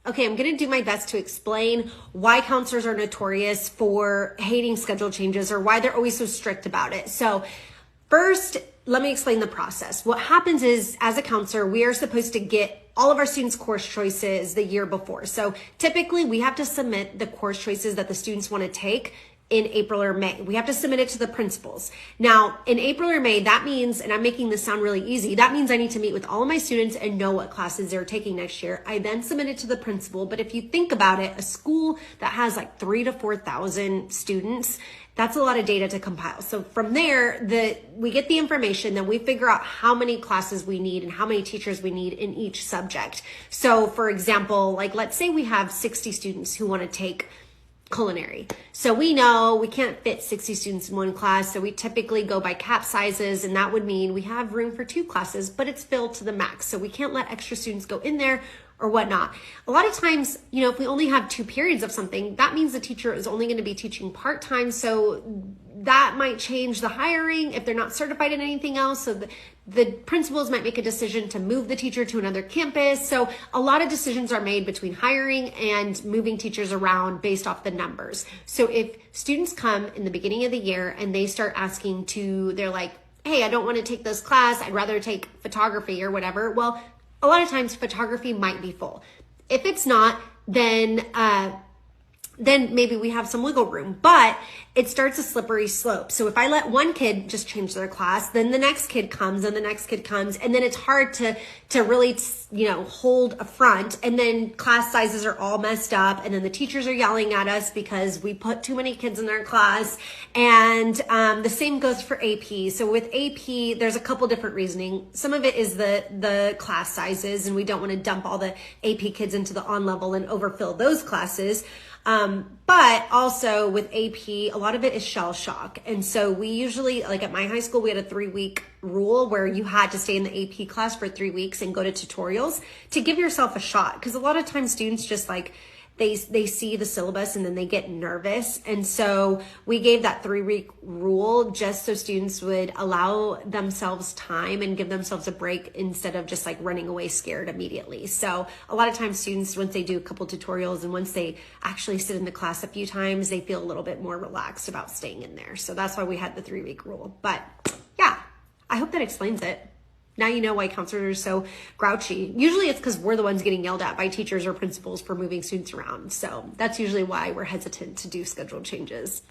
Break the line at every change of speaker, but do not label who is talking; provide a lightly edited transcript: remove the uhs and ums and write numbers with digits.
Okay, I'm gonna do my best to explain why counselors are notorious for hating schedule changes or why they're always so strict about it. So first, let me explain the process. What happens is, as a counselor, we are supposed to get all of our students' course choices the year before. So typically we have to submit the course choices that the students want to take in April or May. We have to submit it to the principals. Now, in April or May, that means, and I'm making this sound really easy, that means I need to meet with all of my students and know what classes they're taking next year. I then submit it to the principal. But if you think about it, a school that has like 3,000 to 4,000 students, that's a lot of data to compile. So from there, we get the information, then we figure out how many classes we need and how many teachers we need in each subject. So for example, like let's say we have 60 students who want to take culinary. So we know we can't fit 60 students in one class. So we typically go by cap sizes, and that would mean we have room for 2 classes, but it's filled to the max. So we can't let extra students go in there or whatnot. A lot of times, if we only have 2 periods of something, that means the teacher is only going to be teaching part-time. So that might change the hiring if they're not certified in anything else. So the principals might make a decision to move the teacher to another campus. So a lot of decisions are made between hiring and moving teachers around based off the numbers. So if students come in the beginning of the year and they start asking they're like, hey, I don't want to take this class, I'd rather take photography or whatever. Well, a lot of times photography might be full. If it's not, then maybe we have some wiggle room, but it starts a slippery slope. So if I let one kid just change their class, then the next kid comes and the next kid comes, and then it's hard to really, hold a front, and then class sizes are all messed up, and then the teachers are yelling at us because we put too many kids in their class. And the same goes for AP. So with AP, there's a couple different reasoning. Some of it is the class sizes, and we don't want to dump all the AP kids into the on level and overfill those classes. But also with AP, a lot of it is shell shock. And so we usually, like at my high school, we had a 3-week rule where you had to stay in the AP class for 3 weeks and go to tutorials to give yourself a shot. Because a lot of times students just they see the syllabus and then they get nervous. And so we gave that 3-week rule just so students would allow themselves time and give themselves a break instead of just running away scared immediately. So a lot of times students, once they do a couple tutorials and once they actually sit in the class a few times, they feel a little bit more relaxed about staying in there. So that's why we had the 3-week rule. But yeah, I hope that explains it. Now you know why counselors are so grouchy. Usually it's because we're the ones getting yelled at by teachers or principals for moving students around. So that's usually why we're hesitant to do schedule changes.